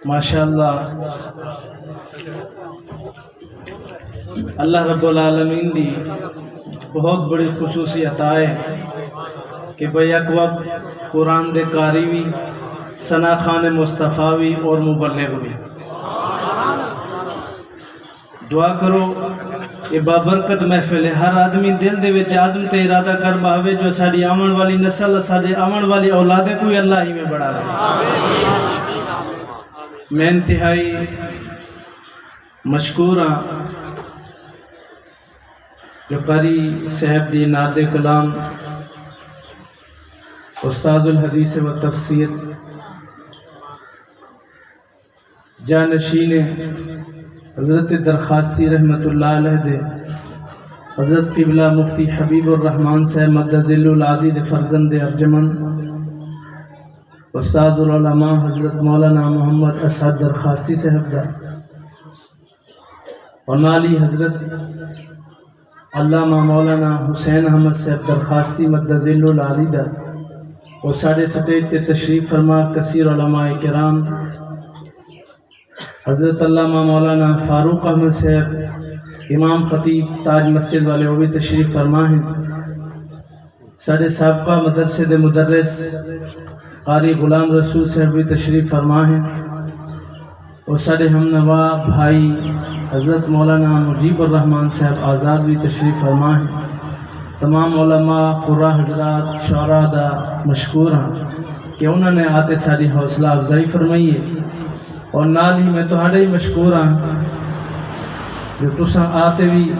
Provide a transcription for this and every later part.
ماشاءاللہ اللہ رب العالمین دی بہت بڑی خصوصی عطا ہے کہ بھئی یک وقت قرآن دے قاری بھی، ثنا خان مصطفیٰ بھی اور مبلغ بھی۔ دعا کرو کہ بابرکت محفل ہے، ہر آدمی دل دے وچ عزم تے ارادہ کر باوے جو ساڈی آمن والی نسل، ساڈے آمن والی اولادیں کوئی اللہ ہی میں بڑھا رہے۔ میں انتہائی مشکور ہاں جو قاری صاحب دی ناد کلام استاذ الحدیث و تفسیر جانشین حضرت درخواستی رحمت اللہ علیہ دے حضرت قبلہ مفتی حبیب الرحمن صاحب مدظل العادی دے فرزند ارجمن استاذ العلماء حضرت مولانا محمد اسعد درخواستی صاحب دا اور نالی حضرت علامہ مولانا حسین احمد صاحب درخواستی مدظل العالی دا اور ساڑھے سٹیج تے تشریف فرما کثیر علماء کرام حضرت علامہ مولانا فاروق احمد صاحب امام خطیب تاج مسجد والے وہ بھی تشریف فرما ہیں، ساڑھے سابقہ مدرسے دے مدرس قاری غلام رسول صاحب بھی تشریف فرما ہیں، اور ساڑھے ہم نوا بھائی حضرت مولانا مجیب الرحمن صاحب آزاد بھی تشریف فرما ہیں۔ تمام علماء قرآ حضرات شعراء دا مشکور ہیں کہ انہوں نے آتے ساری حوصلہ افزائی فرمائی ہے، اور نال ہی میں تہاڈے ہی مشکور ہاں جو تساں آتے بھی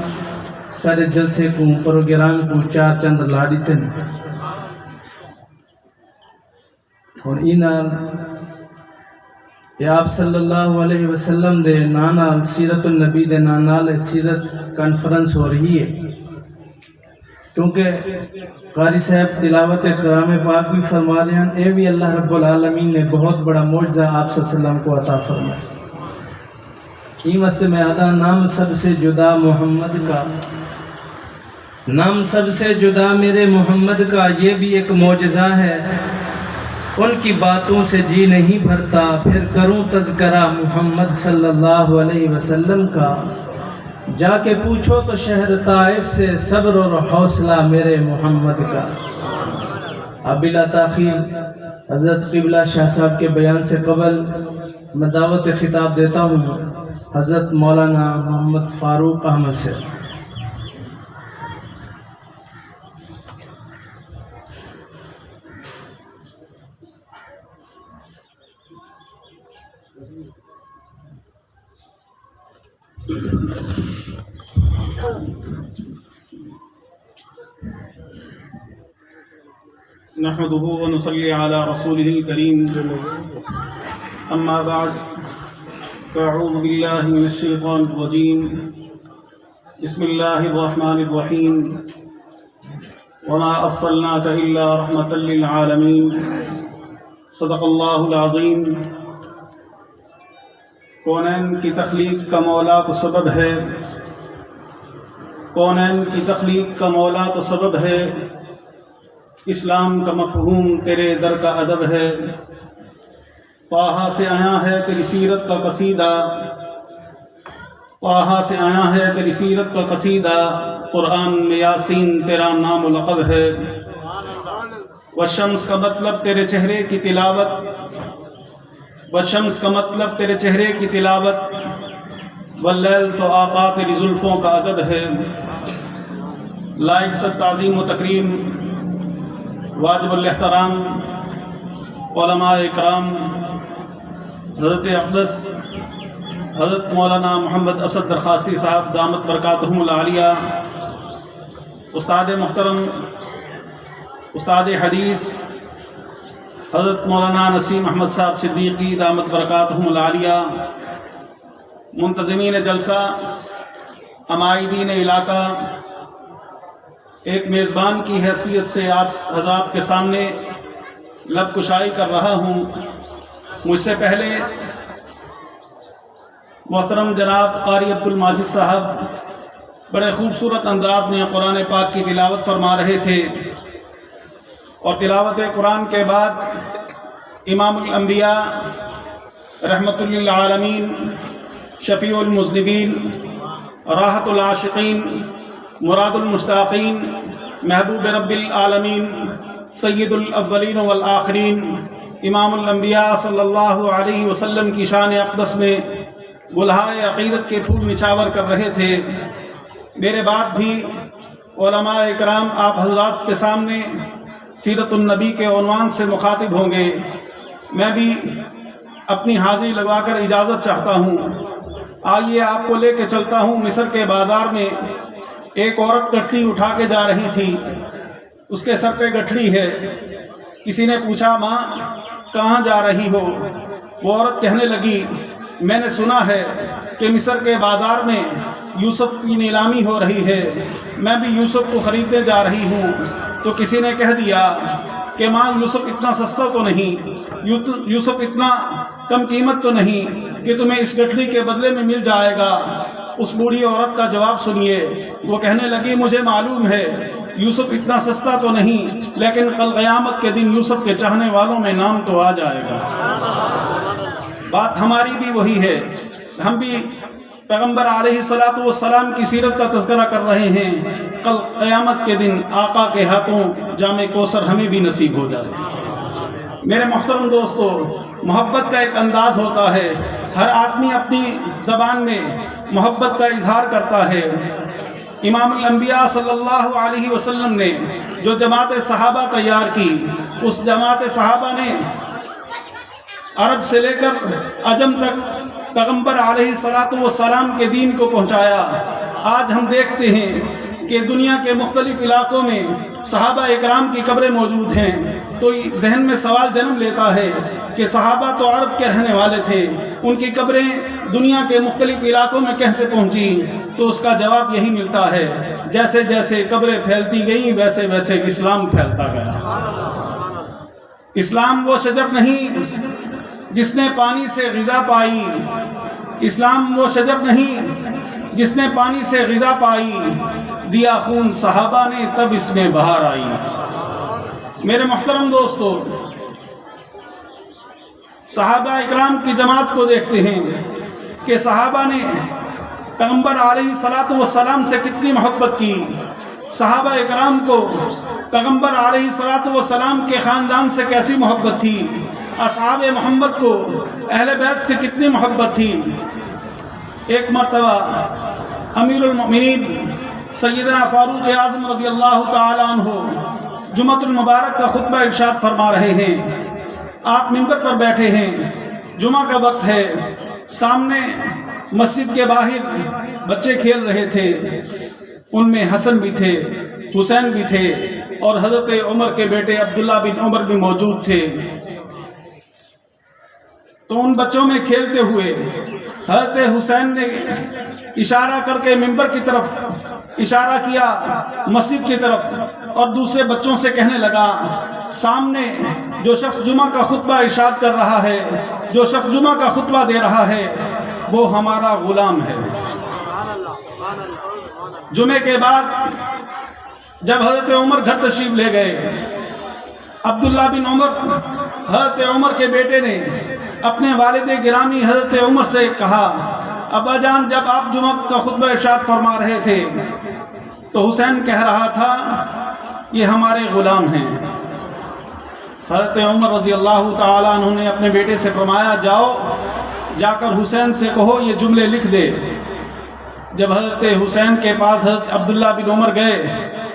سارے جلسے کو پروگرام کو چار چند لاڑی تن، اور ای نال آپ صلی اللہ علیہ وسلم دے نانال سیرت النبی دے نانال سیرت کانفرنس ہو رہی ہے، کیونکہ قاری صاحب تلاوت کلام پاک بھی فرما رہے ہیں، اے بھی اللہ رب العالمین نے بہت بڑا معجزہ آپ صلی اللہ علیہ وسلم کو عطا فرمایا۔ یہ واسطے میں آدھا نام سب سے جدا محمد کا، نام سب سے جدا میرے محمد کا، یہ بھی ایک معجزہ ہے، ان کی باتوں سے جی نہیں بھرتا، پھر کروں تذکرہ محمد صلی اللہ علیہ وسلم کا، جا کے پوچھو تو شہر طائف سے صبر اور حوصلہ میرے محمد کا۔ اب بلا تاخیر حضرت قبلہ شاہ صاحب کے بیان سے قبل میں دعوت خطاب دیتا ہوں حضرت مولانا محمد فاروق احمد سے۔ نحمده ونصلي على رسوله الكريم، أما بعد فأعوذ بالله من الشيطان الرجيم، بسم الله الرحمن الرحيم، وما أرسلناك إلا رحمة للعالمين، صدق الله العظيم۔ کونین کی تخلیق کا مولا تو سبب ہے، کونین کی تخلیق کا مولا تو سبب ہے، اسلام کا مفہوم تیرے در کا ادب ہے، طٰہٰ سے آیا ہے تیری سیرت کا قصیدہ، طٰہٰ سے آیا ہے تیری سیرت کا قصیدہ، قرآن میں یاسین تیرا نام و لقب ہے، والشمس کا مطلب تیرے چہرے کی تلاوت، والشمس کا مطلب تیرے چہرے کی تلاوت، واللیل تو آقا تیری زلفوں کا ادب ہے۔ لائق سب تعظیم و تکریم، واجب الاحترام علماء اکرام، حضرت اقدس حضرت مولانا محمد اسد درخواستی صاحب دامت برکاتہم العالیہ، استاد محترم استاد حدیث حضرت مولانا نسیم احمد صاحب صدیقی دامت برکاتہم العالیہ، منتظمین جلسہ، عمائدین علاقہ، ایک میزبان کی حیثیت سے آپ حضرات کے سامنے لب کشائی کر رہا ہوں۔ مجھ سے پہلے محترم جناب قاری عبد الماجد صاحب بڑے خوبصورت انداز میں قرآن پاک کی تلاوت فرما رہے تھے، اور تلاوت قرآن کے بعد امام الانبیاء رحمت للعالمین، شفیع المذنبین، راحت العاشقین، مراد المشتاقین، محبوب رب العالمین، سید الاولین والآخرین، امام الانبیاء صلی اللہ علیہ وسلم کی شان اقدس میں گلہائے عقیدت کے پھول نچھاور کر رہے تھے۔ میرے بعد بھی علماء اکرام آپ حضرات کے سامنے سیرت النبی کے عنوان سے مخاطب ہوں گے۔ میں بھی اپنی حاضری لگوا کر اجازت چاہتا ہوں۔ آئیے آپ کو لے کے چلتا ہوں مصر کے بازار میں۔ ایک عورت گٹھڑی اٹھا کے جا رہی تھی، اس کے سر پہ گٹھڑی ہے۔ کسی نے پوچھا ماں کہاں جا رہی ہو؟ وہ عورت کہنے لگی میں نے سنا ہے کہ مصر کے بازار میں یوسف کی نیلامی ہو رہی ہے، میں بھی یوسف کو خریدنے جا رہی ہوں۔ تو کسی نے کہہ دیا کہ ماں یوسف اتنا سستا تو نہیں، یوسف اتنا کم قیمت تو نہیں کہ تمہیں اس گٹھڑی کے بدلے میں مل جائے گا۔ اس بوڑھی عورت کا جواب سنیے۔ وہ کہنے لگی مجھے معلوم ہے یوسف اتنا سستا تو نہیں، لیکن کل قیامت کے دن یوسف کے چاہنے والوں میں نام تو آ جائے گا۔ بات ہماری بھی وہی ہے، ہم بھی پیغمبر علیہ الصلاۃ والسلام کی سیرت کا تذکرہ کر رہے ہیں۔ کل قیامت کے دن آقا کے ہاتھوں جام کوثر ہمیں بھی نصیب ہو جائے۔ میرے محترم دوستو، محبت کا ایک انداز ہوتا ہے، ہر آدمی اپنی زبان میں محبت کا اظہار کرتا ہے۔ امام الانبیاء صلی اللہ علیہ وسلم نے جو جماعت صحابہ تیار کی، اس جماعت صحابہ نے عرب سے لے کر عجم تک پیغمبر علیہ الصلاۃ والسلام کے دین کو پہنچایا۔ آج ہم دیکھتے ہیں کہ دنیا کے مختلف علاقوں میں صحابہ اکرام کی قبریں موجود ہیں، تو ذہن میں سوال جنم لیتا ہے کہ صحابہ تو عرب کے رہنے والے تھے، ان کی قبریں دنیا کے مختلف علاقوں میں کیسے پہنچی؟ تو اس کا جواب یہی ملتا ہے جیسے جیسے قبریں پھیلتی گئیں ویسے ویسے اسلام پھیلتا گیا۔ اسلام وہ شجر نہیں جس نے پانی سے غذا پائی، اسلام وہ شجر نہیں جس نے پانی سے غذا پائی، دیا خون صحابہ نے تب اس میں بہار آئی۔ میرے محترم دوستو، صحابہ اکرام کی جماعت کو دیکھتے ہیں کہ صحابہ نے پیغمبر علیہ الصلاۃ والسلام سے کتنی محبت کی۔ صحابہ اکرام کو پیغمبر علیہ الصلاۃ والسلام کے خاندان سے کیسی محبت تھی، اصحاب محمد کو اہل بیت سے کتنی محبت تھی۔ ایک مرتبہ امیر المؤمنین سیدنا فاروق اعظم رضی اللہ تعالی عنہ جمعۃ المبارک کا خطبہ ارشاد فرما رہے ہیں۔ آپ ممبر پر بیٹھے ہیں، جمعہ کا وقت ہے، سامنے مسجد کے باہر بچے کھیل رہے تھے، ان میں حسن بھی تھے، حسین بھی تھے، اور حضرت عمر کے بیٹے عبداللہ بن عمر بھی موجود تھے۔ تو ان بچوں میں کھیلتے ہوئے حضرت حسین نے اشارہ کر کے ممبر کی طرف اشارہ کیا، مسجد کی طرف، اور دوسرے بچوں سے کہنے لگا سامنے جو شخص جمعہ کا خطبہ ارشاد کر رہا ہے، جو شخص جمعہ کا خطبہ دے رہا ہے، وہ ہمارا غلام ہے۔ جمعے کے بعد جب حضرت عمر گھر تشریف لے گئے، عبداللہ بن عمر حضرت عمر کے بیٹے نے اپنے والد گرامی حضرت عمر سے کہا ابا جان، جب آپ جمعہ کا خطبہ ارشاد فرما رہے تھے تو حسین کہہ رہا تھا یہ ہمارے غلام ہیں۔ حضرت عمر رضی اللہ تعالیٰ عنہ نے اپنے بیٹے سے فرمایا جاؤ جا کر حسین سے کہو یہ جملے لکھ دے۔ جب حضرت حسین کے پاس حضرت عبداللہ بن عمر گئے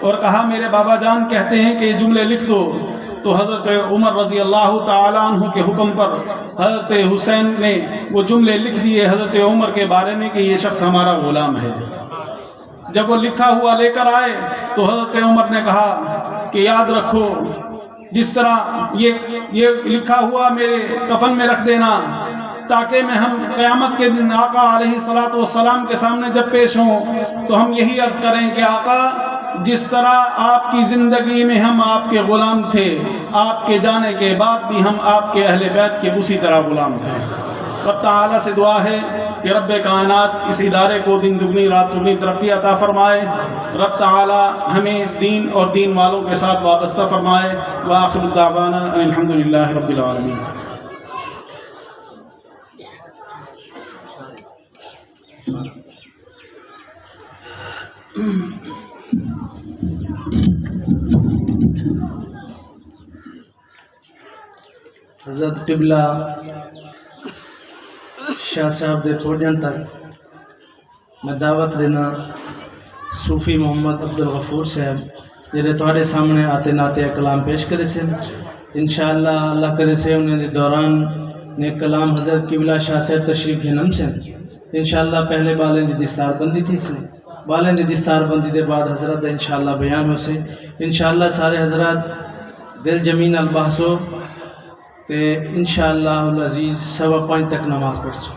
اور کہا میرے بابا جان کہتے ہیں کہ یہ جملے لکھ دو، تو حضرت عمر رضی اللہ تعالیٰ عنہ کے حکم پر حضرت حسین نے وہ جملے لکھ دیے حضرت عمر کے بارے میں کہ یہ شخص ہمارا غلام ہے۔ جب وہ لکھا ہوا لے کر آئے تو حضرت عمر نے کہا کہ یاد رکھو، جس طرح یہ لکھا ہوا میرے کفن میں رکھ دینا، تاکہ میں ہم قیامت کے دن آقا علیہ الصلاۃ والسلام کے سامنے جب پیش ہوں تو ہم یہی عرض کریں کہ آقا جس طرح آپ کی زندگی میں ہم آپ کے غلام تھے، آپ کے جانے کے بعد بھی ہم آپ کے اہل بیت کے اسی طرح غلام تھے۔ رب تعالیٰ سے دعا ہے کہ رب کائنات اس ادارے کو دن دگنی رات چگنی ترقی عطا فرمائے، رب تعالیٰ ہمیں دین اور دین والوں کے ساتھ وابستہ فرمائے۔ وآخر دعوانا الحمدللہ رب العالمین۔ حضرت قبلہ شاہ صاحب دے پہنچن تک میں دعوت دینا صوفی محمد عبدالغفور صاحب جڑے تھوڑے سامنے آتے ناتے کلام پیش کرے سے انشاءاللہ اللہ کرے سے انہیں دے دوران نیک کلام حضرت قبلہ شاہ صاحب تشریف ہنم سے انشاءاللہ پہلے بالیں دی دستار بندی تھی سے بالیں دی دستار بندی دے بعد حضرت انشاءاللہ بیان ہو سے انشاءاللہ سارے حضرات دل جمین البحثو تے انشاءاللہ العزیز 5:15 تک نماز پڑھ سو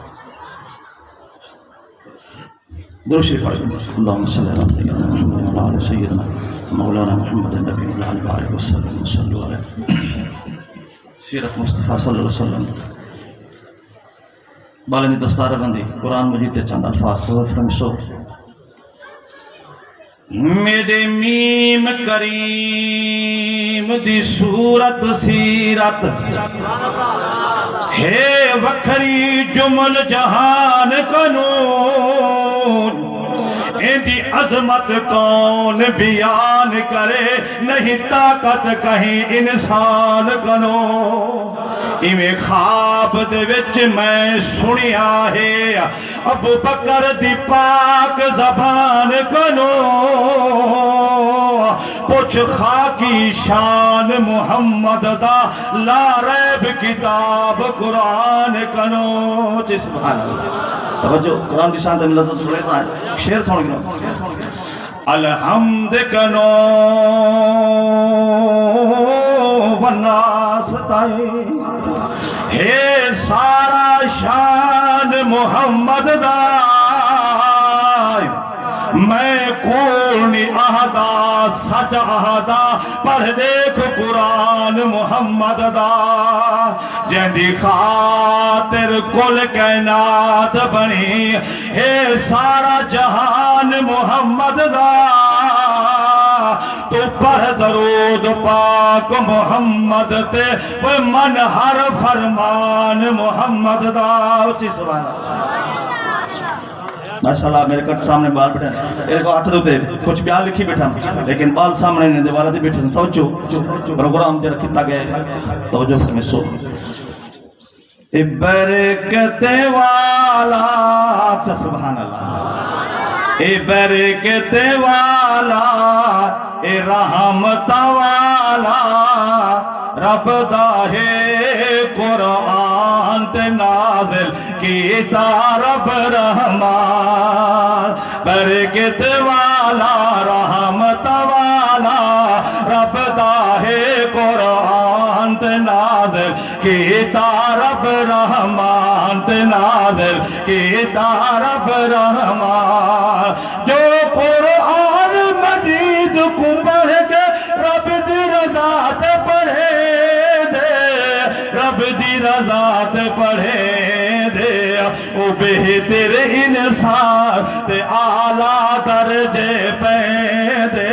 درود شریف پڑھیں اللہم صلی اللہ علیہ سیدنا مولانا محمد النبی علیہ وسلم صلی اللہ علیہ سیرت مصطفیٰ صلی اللہ علیہ وسلم بالیں دستار بندی قرآن مجید تے چند الفاظ تو فرمسو میرے میم کریم دی صورت سیرت ہے وکھری جمل جہان قانون ایندی عظمت کون بیان کرے نہیں طاقت کہیں انسان کنو ایویں خواب دے وچ میں سنیا ہے ابو بکر دی پاک زبان کنو پوچھ خاکی شان محمد دا لا ریب کتاب قرآن کنو سبحان اللہ توجہ قرآن دی شان دے لذت سنے سائیں شیر سن گرو الحمد کنو والناس تائیں ہے سارا شان محمد دا میں کونی اہدا سچ اہدا پڑھ دیکھ قرآن محمد دا جہندی خاطر کل کائنات بنی ہے سارا جہان محمد دا تو پڑھ درود پاک محمد تے من ہر فرمان محمد دا اچھی سبحان اللہ ماشاءاللہ میرے کٹ سامنے بال بیٹھا ایک کو ہاتھ دوتے کچھ بیان لکھی بیٹھا لیکن بال سامنے نہیں دیوالا دی بیٹھا توجہ پروگرام جڑا کتا گیا توجہ فرمی سو برکت والا سبحان اللہ برکت والا رحمت والا رب داہے قرآن تے نازل کیتا رب رحمان برکت والا رحمت والا رب داہے قرآن تے نازل کیتا رب رحمان تے نازل کیتا رب رحمان جو قرآن مجید کو پڑھ کے رب دی رضا تے پڑھے دے رب دی رضا تے پڑھے دے او بہتر انسان تے اعلیٰ درجے پہ دے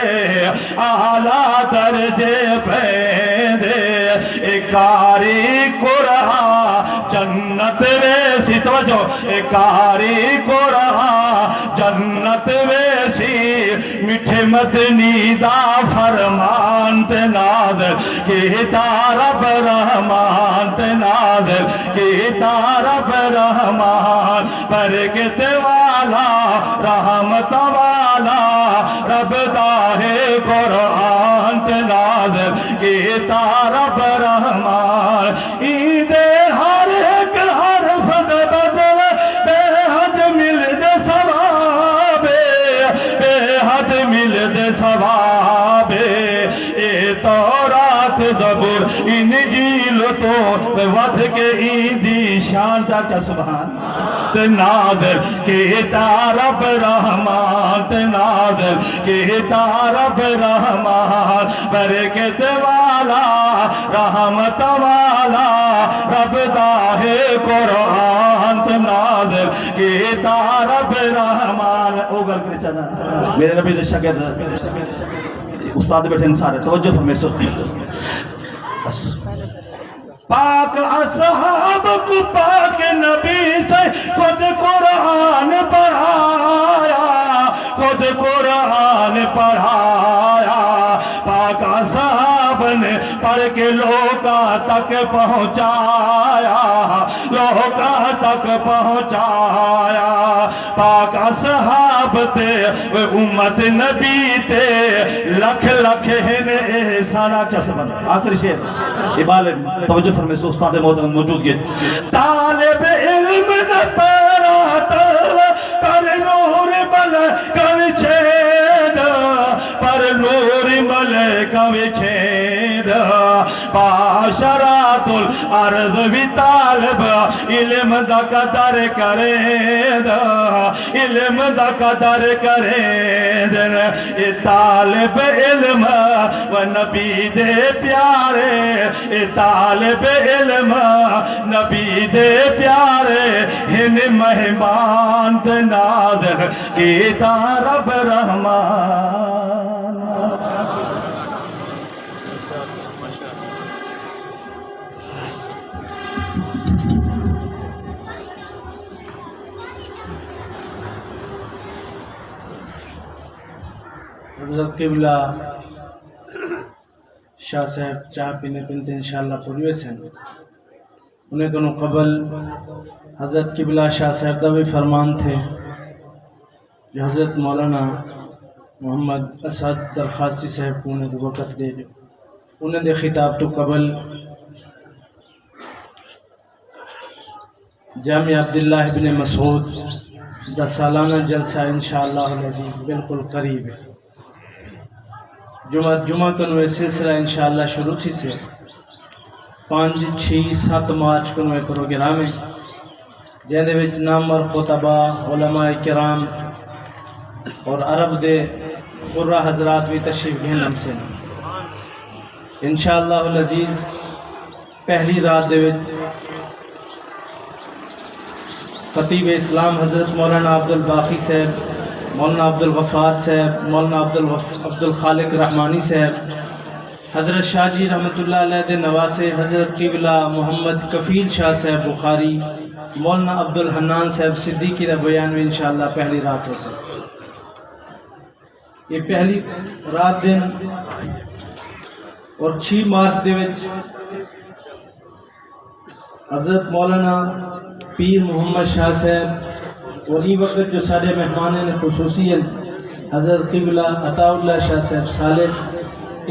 اعلیٰ درجے پہ دے کاری قرآن جنت ویسی توجہ کاری قرآن جنت ویسی میٹھے مدنی دا فرمان تے نازل کیتا رب رحمان تے نازل کیتا رب رحمان برکت والا رحمت والا رب داہے قرآن تے نازل کیتا رب رحمان عید ہر ایک حرف دے بدل بے حد مل دے ثواب بے حد مل دے ثواب اے تورات زبور انجیل تو ودھ کے ایدی شان تک سبحان تے نازل کیتا رب رحمان تے نازل کیتا رب رحمان برکت والا رحمت والا رب داہے قرآن تے نازل کیتا رب رحمان او گل کرے چاہتا میرے نبی دے شاگرد استاد بیٹھے ان سارے توجہ فرمائے پاک اصحاب کو پاک نبی سے خود قرآن پڑھایا خود قرآن پڑھایا پاک اصحاب نے پڑھ کے لوگاں تک پہنچایا، لوگاں تک پہنچایا۔ پاک اصحاب تے امت نبی تے لکھ لکھ ہن احسانہ چسبن۔ آخری شعر ابال توجہ فرمائے سو استاد محترم موجود گئے۔ طالب علم نہ پیرا تل پر نور ملکہ وچھید، پر نور ملکہ وچھید، باشرات الارض بھی طالب علم دا قدر کرے دا، علم دا قدر کرے دن۔ اے طالب علم و نبی دے پیارے، اے طالب علم نبی دے پیارے، ہن مہمان تے نازل کیتا رب رحمان۔ حضرت قبلہ شاہ صاحب چاہ پینے پینتے انشاءاللہ پوری سے انہیں کنو قبل حضرت قبلہ شاہ صاحب دا بھی فرمان تھے جو حضرت مولانا محمد اسد درخواستی صاحب کو انہیں دو وقت دے جو انہیں دے خطاب تو قبل جامع عبداللہ ابن مسعود دا سالانہ جلسہ انشاءاللہ العزیز بالکل قریب ہے۔ جمعہ کنوے سلسلہ انشاءاللہ شروع تھی سے 5، 6، 7 مارچ کنوے پروگرام ہے جہدے وچ نامور خطبہ علماء کرام اور عرب دے قرہ حضرات بھی تشریف گھن ہم سے انشاءاللہ العزیز۔ پہلی رات دے وچ خطیب اسلام حضرت مولانا عبدالباقی صاحب، مولانا عبدالغفار صاحب، مولانا عبدالخالق رحمانی صاحب، حضرت شاہ جی رحمۃ اللہ علیہ دے نواسے حضرت قبلہ محمد کفیل شاہ صاحب بخاری، مولانا عبدالحنان صاحب صدیقی دا بیان میں انشاءاللہ پہلی رات ہو سکے۔ یہ پہلی رات دن اور 6 مارچ دے وچ حضرت مولانا پیر محمد شاہ صاحب اور یہ وقت جو سارے مہمان نے خصوصیت حضرت قبلہ عطا اللہ شاہ صاحب ثالث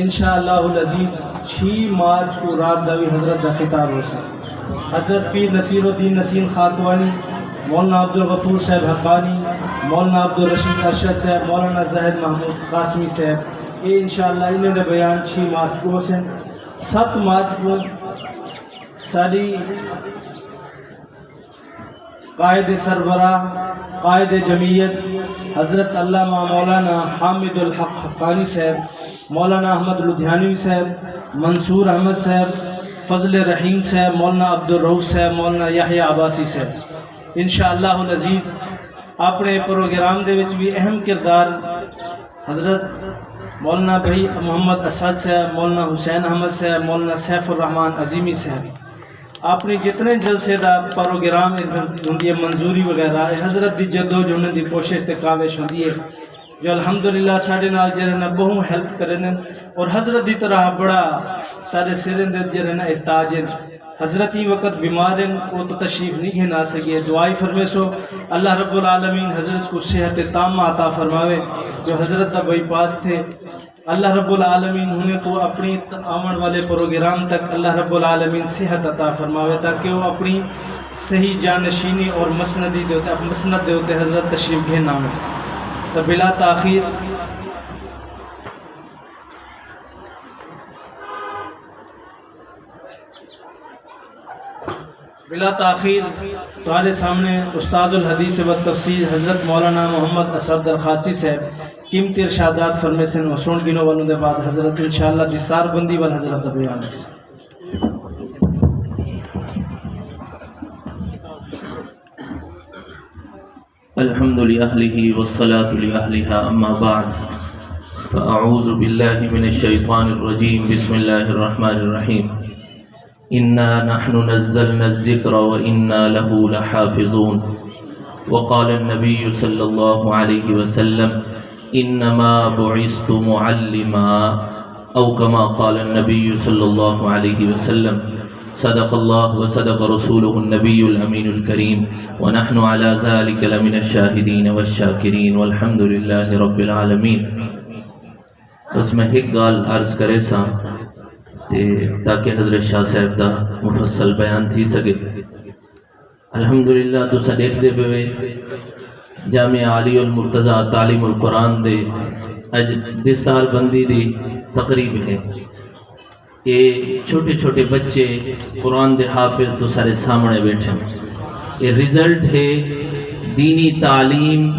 انشاءاللہ العزیز 6 مارچ کو رات داوی حضرت کا خطاب ہو سکے۔ حضرت پیر نصیر الدین نسیم خاکوانی، مولانا عبدالغفور صاحب حقانی، مولانا عبدالرشید ارشد صاحب، مولانا زاہد محمود قاسمی صاحب، یہ انشاءاللہ انہیں نے بیان 6 مارچ کو سے 7 مارچ کو ساری قائد سربراہ قائد جمعیت حضرت علامہ مولانا حامد الحق حقانی صاحب، مولانا احمد لدھیانوی صاحب، منصور احمد صاحب، فضل رحیم صاحب، مولانا عبدالرؤوف صاحب، مولانا یحییٰ عباسی صاحب انشاءاللہ العزیز اپنے پروگرام دے وچ بھی اہم کردار حضرت مولانا بھائی محمد اسد صاحب، مولانا حسین احمد صاحب، مولانا سیف الرحمان عظیمی صاحب اپنی جتنے جلسے دا پروگرام ہوندی ہے منظوری وغیرہ حضرت دی جدو جو انہوں دی کوشش تے کاوش ہوندی ہے جو الحمدللہ ساڑھے نال جرنا بہوں ہیلپ کرنے اور حضرت دی طرح بڑا سارے سرن دے جرنا احتاج ہے۔ حضرت ہی وقت بیمار ہیں وہ تو تشریف نہیں گھن آ سکے، دعائی فرمے سو اللہ رب العالمین حضرت کو صحت تامہ عطا فرماوے۔ جو حضرت دا بائی پاس تھے اللہ رب العالمین انہیں کو اپنی آمن والے پروگرام تک اللہ رب العالمین صحت عطا فرماوے تاکہ وہ اپنی صحیح جانشینی اور مسند دے ہوتے حضرت تشریف گھن آمیں۔ تو بلا تاخیر تمہارے سامنے استاد الحدیث و تفسیر حضرت مولانا محمد اسد درخواستی صاحب قیمتی ارشادات فرمے سے وسون گنوں والوں دے بعد حضرت انشاءاللہ دستار بندی وال حضرت بیان ہے۔ الحمد لأهله والصلاة لأهلها أما بعد فأعوذ بالله من الشيطان الرجيم بسم الله الرحمن الرحيم إنا نحن نزلنا الذكر وإنا له لحافظون وقال النبي صلى الله عليه وسلم إنما بعثت معلما او کما قال النبی صلی اللہ علیہ وسلم صدق اللہ وصدق رسولہ النبی الامین الکریم ونحن على ذلك لمن الشاہدین والشاکرین والحمد للہ رب العالمین. بس میں ایک گال عرض کرے سا تاکہ حضرت شاہ صاحب دا مفصل بیان تھی سکے. الحمدللہ تسا دیکھ دے پہ جامعہ عالی المرتضی تعلیم القرآن دے اج دستار بندی دی تقریب ہے. یہ چھوٹے چھوٹے بچے قرآن دے حافظ تو سارے سامنے بیٹھے. یہ رزلٹ ہے دینی تعلیم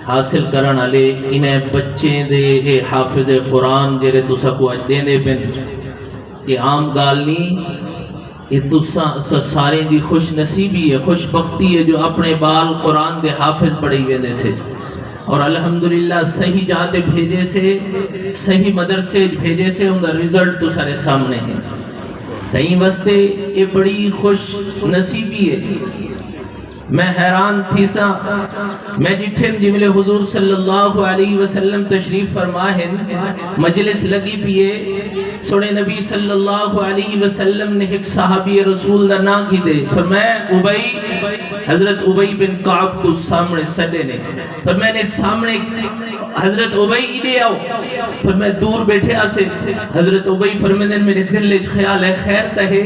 حاصل کرن والے انہیں بچے دے اے حافظ قرآن جڑے تسا کو اج دے پن. یہ عام گال نہیں، یہ تسا سارے دی خوش نصیبی ہے، خوش بختی ہے جو اپنے بال قرآن دے حافظ پڑھی ویندے سے اور الحمدللہ صحیح جاتے بھیجے سے صحیح مدرسے بھیجے سے ان کا رزلٹ تو سارے سامنے ہے. تئیں واسطے یہ بڑی خوش نصیبی ہے. میں حیران تھی سا میں ڈٹھن جملے حضور صلی اللہ علیہ وسلم تشریف فرما ہے مجلس لگی پیے سونے نبی صلی اللہ علیہ وسلم نے ایک صحابی رسول دا نام کی دے فرمایا ابئی، حضرت ابئی بن کعب کو سامنے سڈے نے فرمایا نے سامنے حضرت ابئی ادے آؤ فرمایا دور بیٹھے آسے حضرت ابئی فرمایا میرے دل لے خیال ہے خیر تہے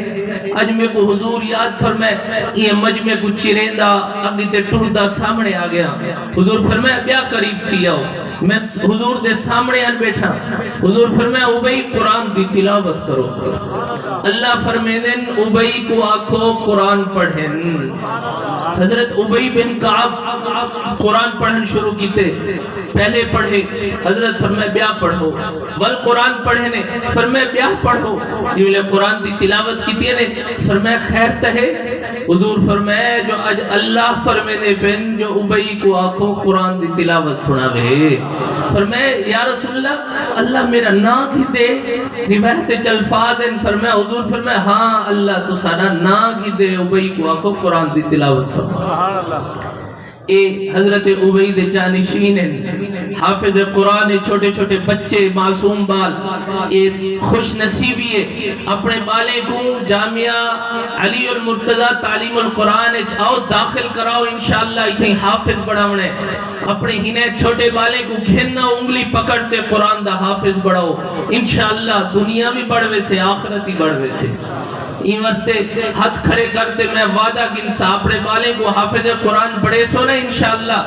اج میں کو حضور یاد فرمائے یہ مجمع کو چریندہ اگی تے ٹردہ سامنے آ گیا. حضور فرمائے بیا قریب تھی آؤ میں حضور دے سامنے آن بیٹھا. حضور فرمائے ابئی قرآن دی تلاوت کرو. اللہ فرمائے دن ابئی کو آکھو قرآن پڑھن. حضرت ابئی بن کعب قرآن پڑھن شروع کیتے پہلے پڑھے حضرت فرمائے بیا پڑھو ول قرآن پڑھے نے فرمائے بیا پڑھو جیلے قرآن دی تلاوت کیتی نے فرمائے خیر تہے. حضور فرمائے جو اج اللہ فرمائے دے پن جو ابئی کو آنکھوں قرآن دی تلاوت سناوے. فرمائے یا رسول اللہ میرا نا کی دے روایت الفاظ ہیں. فرمائے حضور فرمائے ہاں اللہ تو سارا نا کی دے ابئی کو آنکھوں قرآن دی تلاوت فرمائے. اے حضرت ابئی دے جانشین ہیں حافظ قرآن چھوٹے چھوٹے بچے معصوم بال. اے خوش نصیبی ہے اپنے بالے کو جامعہ علی المرتضی تعلیم القرآن آؤ داخل کراؤ انشاءاللہ اتنے حافظ بڑھاونے. اپنے ہنے چھوٹے بالے کو گھننا انگلی پکڑتے قرآن دا حافظ بڑھاؤ انشاءاللہ دنیا بھی بڑھوے سے آخرت ہی بڑھوے سے. این واسطے ہاتھ کھڑے کرتے میں وعدہ کنسا اپنے بالے کو حافظ قرآن بڑے سونا انشاءاللہ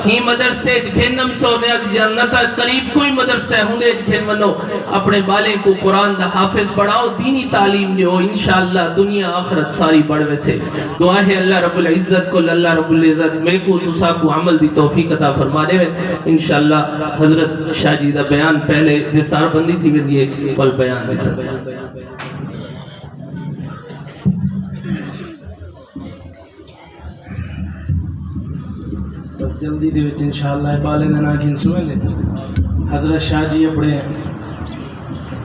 ہی مدرسے گھنم سونے جنتا قریب کوئی مدرسے ہوندے گھن منو اپنے بالے کو قرآن دا حافظ بڑھاؤ دینی تعلیم دیو انشاءاللہ دنیا آخرت ساری بڑھوے سے. دعا ہے اللہ رب العزت کو اللہ رب العزت میں کو تسا کو عمل دی توفیق عطا فرما دے انشاءاللہ. حضرت شاہ جی دا بیان پہلے دستار بندی تھی میں دیئے پل بیان دیتا. بس جلدی دے وچ انشاءاللہ بالے نہ گھن سویں گے. حضرت شاہ جی اپنے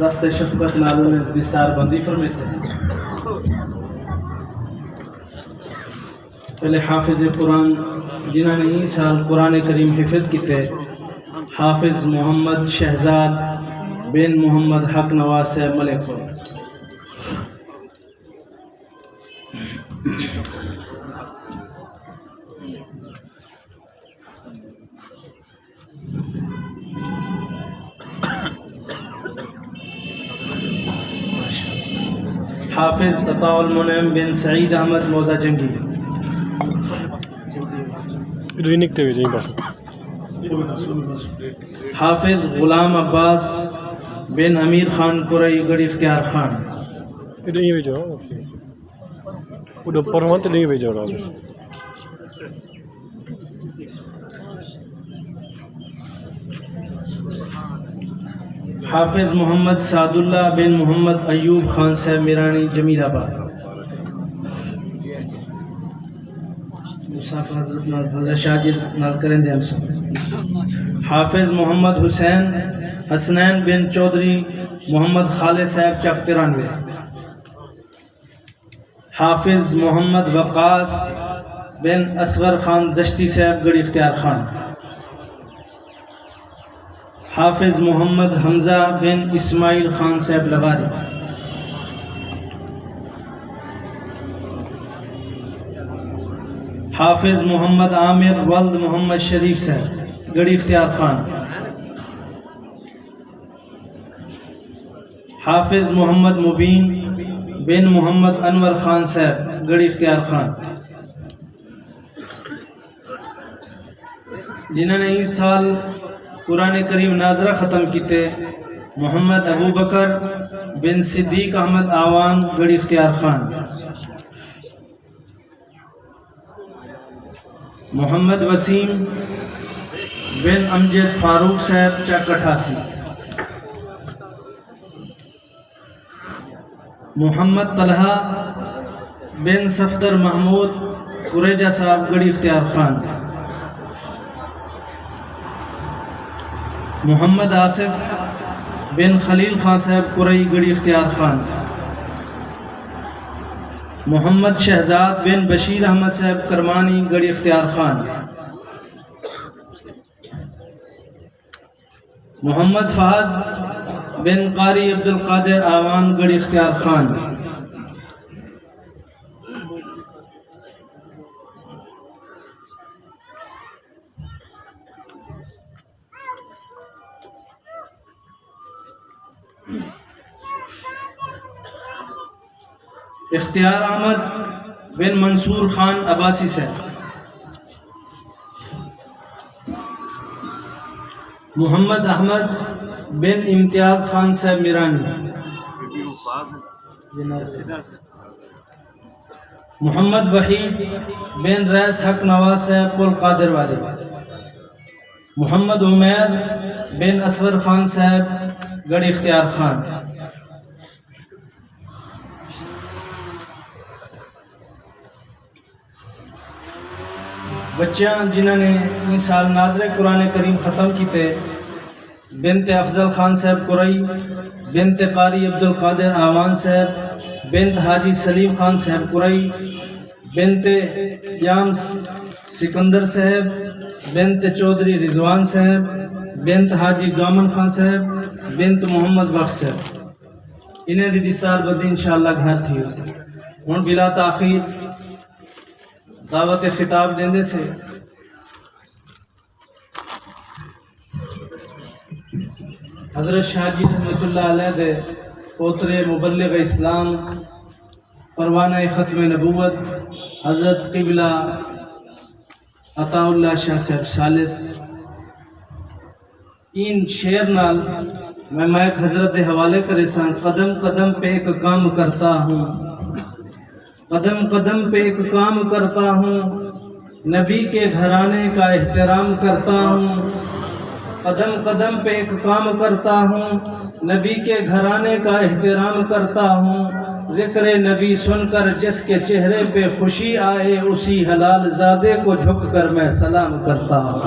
دست شفقت نالوں نے دستار بندی فرمے سے پہلے حافظ قرآن جنہوں نے ہی سال قرآن کریم حفظ کیتے حافظ محمد شہزاد بن محمد حق نواز سے ملک ہو. حافظ عطاء المنعم بن سعید احمد موزہ جنگی. حافظ غلام عباس بن امیر خان قرئی گڑی اختیار خان. حافظ محمد سعد اللہ بن محمد ایوب خان صاحب میرانی جمیل آباد. حضرت شاہ جی نال کریں دے ہم سب. حافظ محمد حسین حسنین بن چودھری محمد خالد صاحب چک 93. حافظ محمد وقاص بن اصغر خان دشتی صاحب گڑی اختیار خان. حافظ محمد حمزہ بن اسماعیل خان صاحب لغاری، حافظ محمد عامر ولد محمد شریف صاحب گڑھی اختیار خان، حافظ محمد مبین بن محمد انور خان صاحب گڑھی اختیار خان، جنہوں نے اس سال قرآن کریم ناظرہ ختم کیتے، محمد ابو بکر بن صدیق احمد آوان گڑھی اختیار خان، محمد وسیم بن امجد فاروق صاحب چک 88، محمد طلحہ بن صفدر محمود قریجہ صاحب گڑھی اختیار خان، محمد آصف بن خلیل خان صاحب قرئی گڑھی اختیار خان، محمد شہزاد بن بشیر احمد صاحب کرمانی گڑھی اختیار خان، محمد فہد بن قاری عبد القادر آوان گڑھی اختیار خان، اختیار احمد بن منصور خان عباسی صاحب، محمد احمد بن امتیاز خان صاحب میرانی، محمد وحید بن ریس حق نواز صاحب پل قادر والے، محمد عمیر بن اصغر خان صاحب گڑھی اختیار خان، بچیاں جنہوں نے اس سال ناظر قرآن کریم ختم کیتے، بنت افضل خان صاحب قرئی، بنت قاری عبد القادر آوان صاحب، بنت حاجی سلیم خان صاحب قرئی، بنت یام سکندر صاحب، بنت چودھری رضوان صاحب، بنت حاجی گامن خان صاحب، بنت محمد بخش صاحب، انہیں دی سال بدی انشاءاللہ گھر تھی اسے ہوں بلا تاخیر دعوت خطاب دیندے سے حضرت شاہ جی رحمۃ اللہ علیہ دے پوترے مبلغ اسلام پروانہ ختم نبوت حضرت قبلہ عطا اللہ شاہ صاحب ثالث ان شعر نال میں مائک حضرت دے حوالے کرے سان، قدم قدم پہ ایک کام کرتا ہوں، قدم قدم پہ ایک کام کرتا ہوں، نبی کے گھرانے کا احترام کرتا ہوں، قدم قدم پہ ایک کام کرتا ہوں، نبی کے گھرانے کا احترام کرتا ہوں، ذکر نبی سن کر جس کے چہرے پہ خوشی آئے اسی حلال زادے کو جھک کر میں سلام کرتا ہوں۔